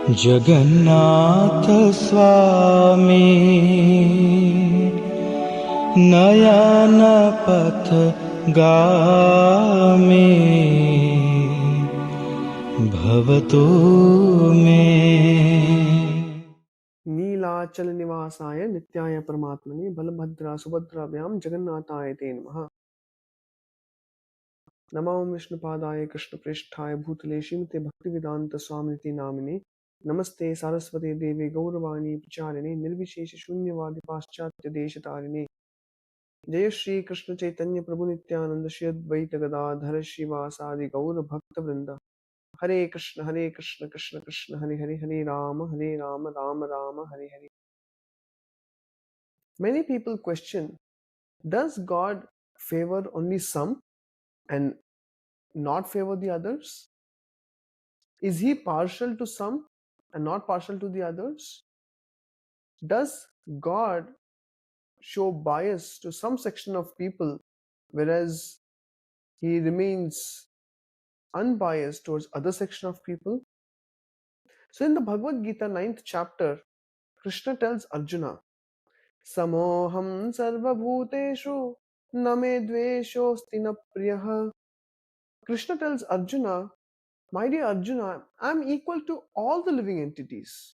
जगन्नाथ स्वामी नयन पथ गामी भवतु मे। नीलाचल निवासाय नित्याय परमात्मने बलभद्रा सुभद्राभ्याम जगन्नाथाय ते नमः। नमो विष्णुपादाय कृष्णप्रेष्ठाय भूतले श्रीमते भक्तिवेदांत स्वामिनिति नामिने नमस्ते सारस्वती देवी गौरवाणी प्रचारिणे निर्विशेष शून्यवादी पाश्चात्य देशतारिणे। जय श्री कृष्ण चैतन्य प्रभु नित्यानंद श्री अद्वैत गदाधर श्रीवासादि गौर भक्त वृंद। हरे कृष्ण कृष्ण कृष्ण हरे हरे, हरे Ram Ram Ram Hare Hare. Many people question, does God favor only some and not favor the others? Is he partial to some and not partial to the others? Does God show bias to some section of people whereas he remains unbiased towards other section of people? So in the Bhagavad Gita 9th chapter, Krishna tells Arjuna, Samoham sarvabhuteshu na me dveshosti na priyah. Krishna tells Arjuna, my dear Arjuna, I am equal to all the living entities.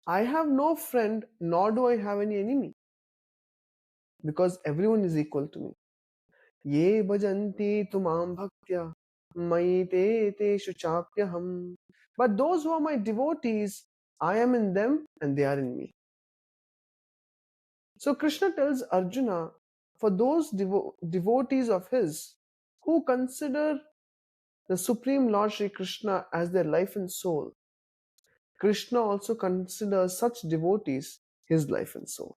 I have no friend, nor do I have any enemy, because everyone is equal to me. Ye bhajanti tumam bhaktya maite teshu chapyaham. But those who are my devotees, I am in them and they are in me. So Krishna tells Arjuna, for those devotees of his who consider the Supreme Lord Shri Krishna as their life and soul, Krishna also considers such devotees his life and soul.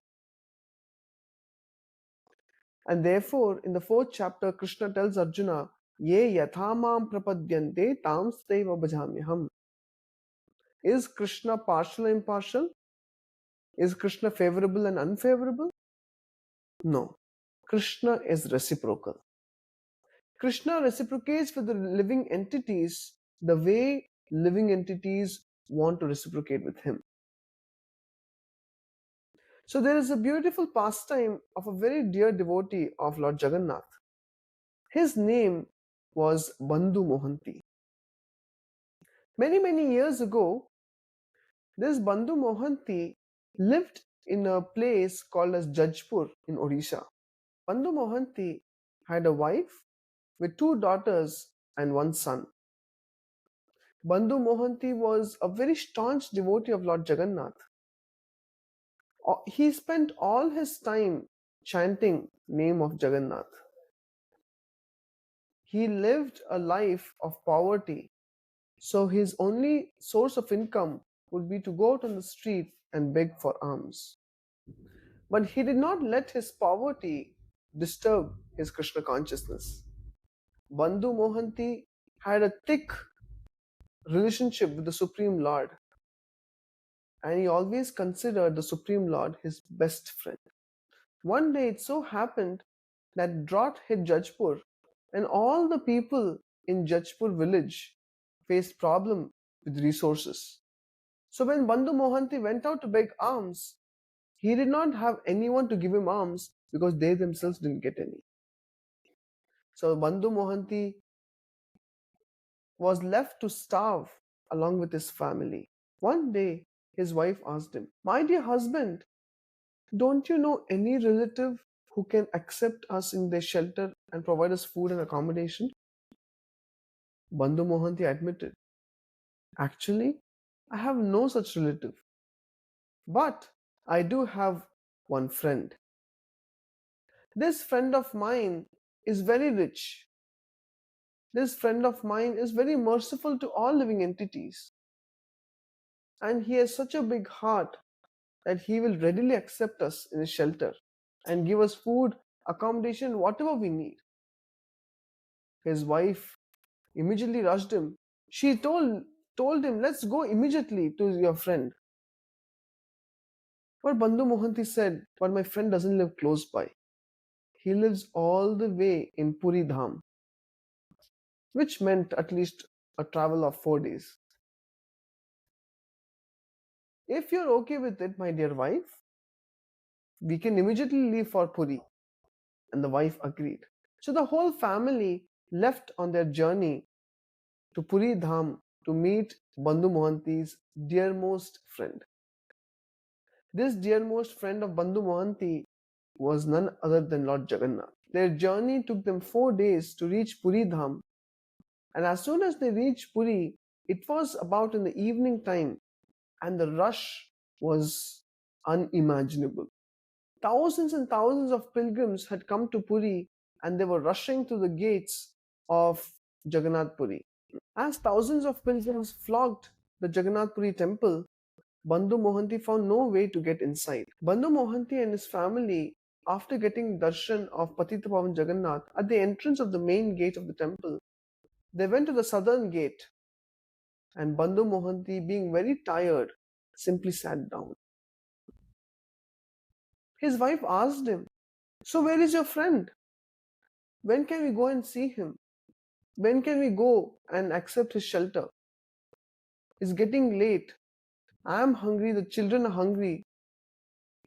And therefore, in the 4th chapter, Krishna tells Arjuna, Ye yathamam prapadyante tamsteva bhajamyaham. Is Krishna partial or impartial? Is Krishna favorable and unfavorable? No. Krishna is reciprocal. Krishna reciprocates with the living entities the way living entities want to reciprocate with him. So there is a beautiful pastime of a very dear devotee of Lord Jagannath. His name was Bandhu Mohanty. Many years ago, this Bandhu Mohanty lived in a place called as Jajpur in Odisha. Bandhu Mohanty had a wife with 2 daughters and 1 son. Bandhu Mohanty was a very staunch devotee of Lord Jagannath. He spent all his time chanting name of Jagannath. He lived a life of poverty, so his only source of income would be to go out on the street and beg for alms. But he did not let his poverty disturb his Krishna consciousness. Bandhu Mohanty had a thick relationship with the Supreme Lord, and he always considered the Supreme Lord his best friend. One day it so happened that drought hit Jajpur, and all the people in Jajpur village faced problem with resources. So when Bandhu Mohanty went out to beg alms, he did not have anyone to give him alms because they themselves didn't get any. So Bandhu Mohanty was left to starve along with his family. One day, his wife asked him, My dear husband, don't you know any relative who can accept us in their shelter and provide us food and accommodation? Bandhu Mohanty admitted, Actually, I have no such relative. But I do have one friend. This friend of mine is very rich. This friend of mine is very merciful to all living entities. And he has such a big heart that he will readily accept us in his shelter and give us food, accommodation, whatever we need. His wife immediately rushed him. She told him, Let's go immediately to your friend. But Bandhu Mohanty said, But my friend doesn't live close by. He lives all the way in Puri Dham, which meant at least a travel of 4 days. If you're okay with it, my dear wife, we can immediately leave for Puri. And the wife agreed. So the whole family left on their journey to Puri Dham to meet Bandhu Mohanty's dearmost friend. This dearmost friend of Bandhu Mohanty was none other than Lord Jagannath. Their journey took them 4 days to reach Puri Dham, and as soon as they reached Puri, it was about in the evening time, and the rush was unimaginable. Thousands and thousands of pilgrims had come to Puri, and they were rushing to the gates of Jagannath Puri. As thousands of pilgrims flocked the Jagannath Puri temple, Bandhu Mohanty found no way to get inside. Bandhu Mohanty and his family, after getting darshan of Patita Pavan Jagannath at the entrance of the main gate of the temple, they went to the southern gate, and Bandhu Mohanty, being very tired, simply sat down. His wife asked him, "So where is your friend? When can we go and see him? When can we go and accept his shelter? It's getting late. I am hungry, the children are hungry."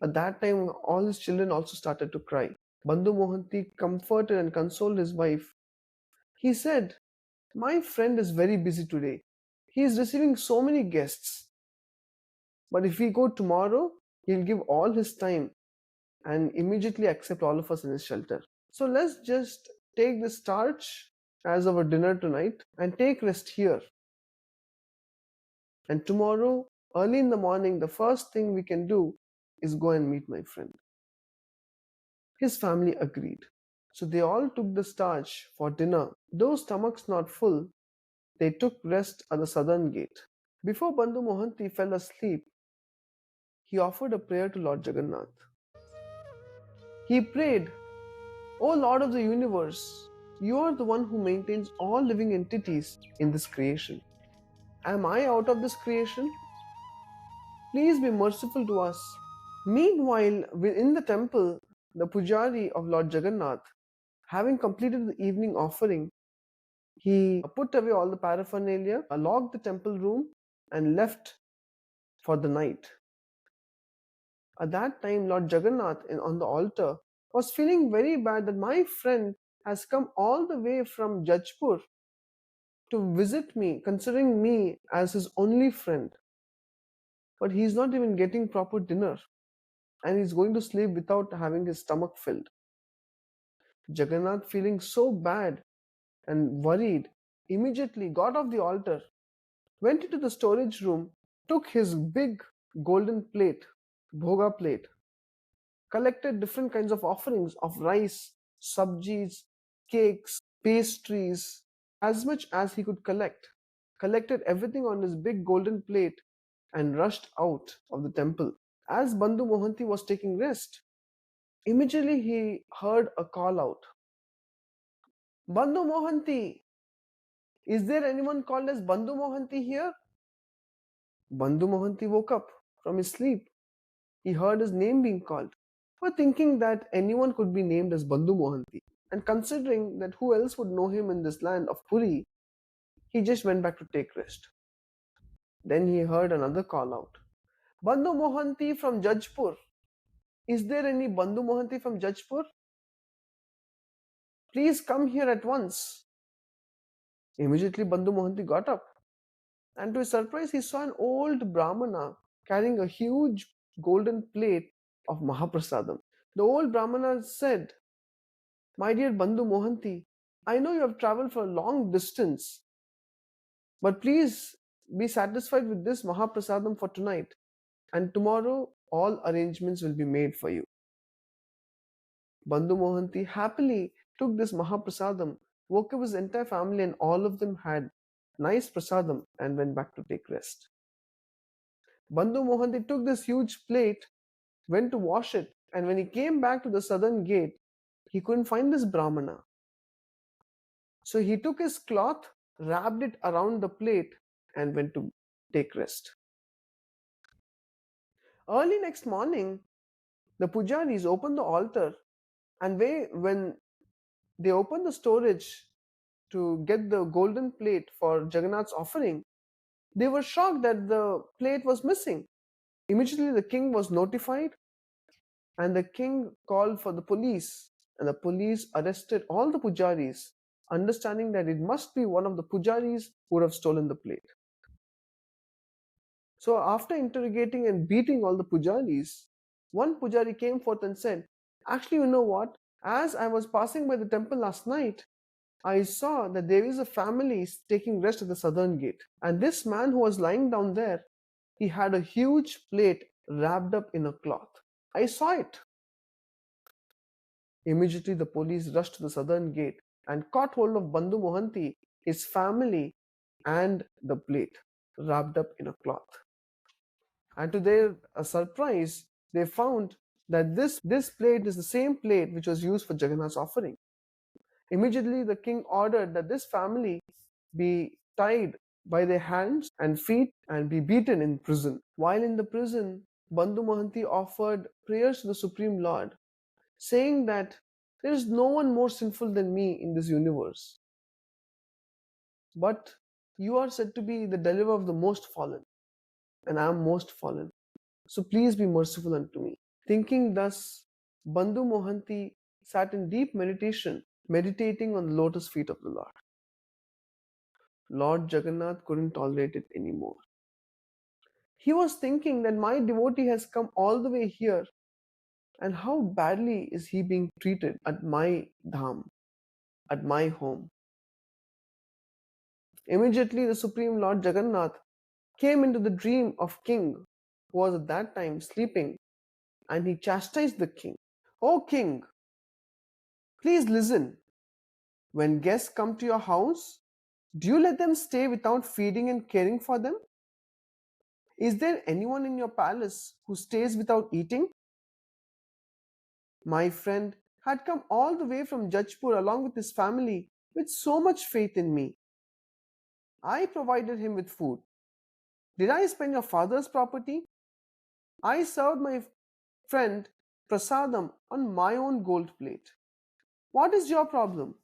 At that time, all his children also started to cry. Bandhu Mohanty comforted and consoled his wife. He said, "My friend is very busy today. He is receiving so many guests. But if we go tomorrow, he'll give all his time and immediately accept all of us in his shelter. So let's just take this starch as our dinner tonight and take rest here. And tomorrow, early in the morning, the first thing we can do is go and meet my friend." His family agreed. So they all took the starch for dinner. Though stomachs not full, they took rest at the southern gate. Before Bandhu Mohanty fell asleep, he offered a prayer to Lord Jagannath. He prayed, "O Lord of the universe, you are the one who maintains all living entities in this creation. Am I out of this creation? Please be merciful to us." Meanwhile, within the temple, the pujari of Lord Jagannath, having completed the evening offering, he put away all the paraphernalia, locked the temple room, and left for the night. At that time, Lord Jagannath on the altar was feeling very bad that my friend has come all the way from Jajpur to visit me, considering me as his only friend. But he's not even getting proper dinner, and he's going to sleep without having his stomach filled. Jagannath, feeling so bad and worried, immediately got off the altar, went into the storage room, took his big golden plate, bhoga plate, collected different kinds of offerings of rice, sabjis, cakes, pastries, as much as he could collect, collected everything on his big golden plate, and rushed out of the temple. As Bandhu Mohanty was taking rest, immediately he heard a call out, "Bandhu Mohanty, is there anyone called as Bandhu Mohanty here?" Bandhu Mohanty woke up from his sleep. He heard his name being called. For thinking that anyone could be named as Bandhu Mohanty, and considering that who else would know him in this land of Puri, he just went back to take rest. Then he heard another call out, "Bandhu Mohanty from Jajpur. Is there any Bandhu Mohanty from Jajpur? Please come here at once." Immediately Bandhu Mohanty got up, and to his surprise, he saw an old Brahmana carrying a huge golden plate of Mahaprasadam. The old Brahmana said, "My dear Bandhu Mohanty, I know you have traveled for a long distance, but please be satisfied with this Mahaprasadam for tonight, and tomorrow all arrangements will be made for you." Bandhu Mohanty happily took this Mahaprasadam, woke up his entire family, and all of them had nice prasadam and went back to take rest. Bandhu Mohanty took this huge plate, went to wash it, and when he came back to the southern gate, he couldn't find this Brahmana. So he took his cloth, wrapped it around the plate, and went to take rest. Early next morning, the pujaris opened the altar, and when they opened the storage to get the golden plate for Jagannath's offering, they were shocked that the plate was missing. Immediately the king was notified, and the king called for the police, and the police arrested all the pujaris, understanding that it must be one of the pujaris who would have stolen the plate. So after interrogating and beating all the pujaris, one pujari came forth and said, "Actually, you know what? As I was passing by the temple last night, I saw that there is a family taking rest at the southern gate. And this man who was lying down there, he had a huge plate wrapped up in a cloth. I saw it." Immediately the police rushed to the southern gate and caught hold of Bandhu Mohanty, his family, and the plate wrapped up in a cloth. And to their surprise, they found that this plate is the same plate which was used for Jagannath's offering. Immediately the king ordered that this family be tied by their hands and feet and be beaten in prison. While in the prison, Bandhu Mohanty offered prayers to the Supreme Lord, saying that there is no one more sinful than me in this universe. But you are said to be the deliverer of the most fallen, and I am most fallen. So please be merciful unto me. Thinking thus, Bandhu Mohanty sat in deep meditation, meditating on the lotus feet of the Lord. Lord Jagannath couldn't tolerate it anymore. He was thinking that my devotee has come all the way here, and how badly is he being treated at my dham, at my home. Immediately the Supreme Lord Jagannath came into the dream of king who was at that time sleeping, and he chastised the king. "O king, please listen. When guests come to your house, do you let them stay without feeding and caring for them? Is there anyone in your palace who stays without eating? My friend had come all the way from Jajpur along with his family with so much faith in me. I provided him with food. Did I spend your father's property? I served my friend Prasadam on my own gold plate. What is your problem?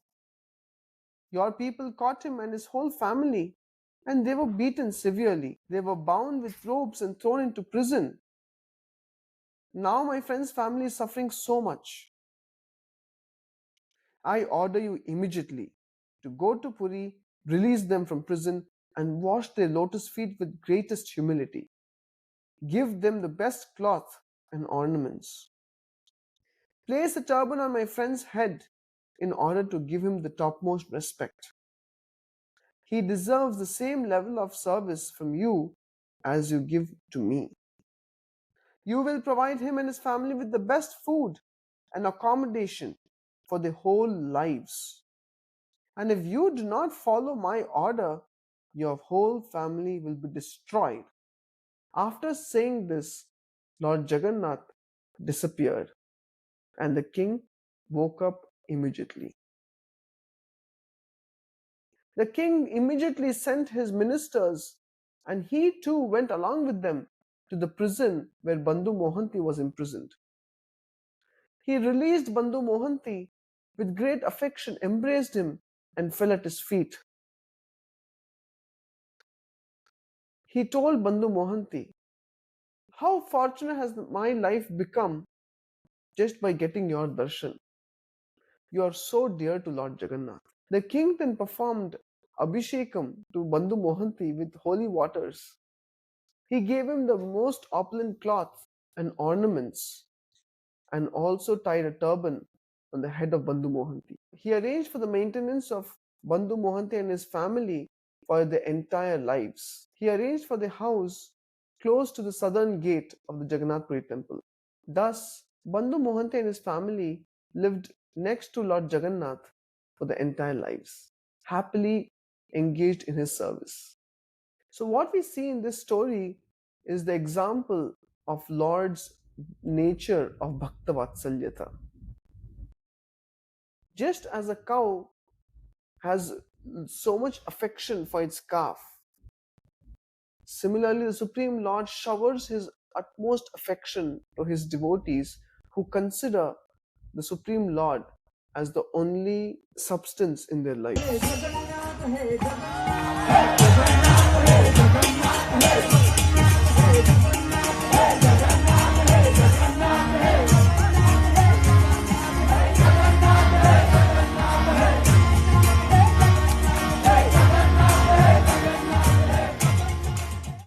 Your people caught him and his whole family, and they were beaten severely. They were bound with ropes and thrown into prison. Now my friend's family is suffering so much. I order you immediately to go to Puri, release them from prison, and wash their lotus feet with greatest humility. Give them the best cloth and ornaments. Place a turban on my friend's head in order to give him the topmost respect. He deserves the same level of service from you as you give to me. You will provide him and his family with the best food and accommodation for their whole lives. And if you do not follow my order, your whole family will be destroyed." After saying this, Lord Jagannath disappeared, and the king woke up immediately. The king immediately sent his ministers, and he too went along with them to the prison where Bandhu Mohanty was imprisoned. He released Bandhu Mohanty with great affection, embraced him, and fell at his feet. He told Bandhu Mohanty, "How fortunate has my life become just by getting your darshan. You are so dear to Lord Jagannath." The king then performed Abhishekam to Bandhu Mohanty with holy waters. He gave him the most opulent cloth and ornaments, and also tied a turban on the head of Bandhu Mohanty. He arranged for the maintenance of Bandhu Mohanty and his family for their entire lives. He arranged for the house close to the southern gate of the Jagannath Puri temple. Thus, Bandhu Mohanty and his family lived next to Lord Jagannath for their entire lives, happily engaged in his service. So what we see in this story is the example of Lord's nature of Bhakta Vatsalyata. Just as a cow has so much affection for its calf, similarly the Supreme Lord showers his utmost affection to his devotees who consider the Supreme Lord as the only substance in their life.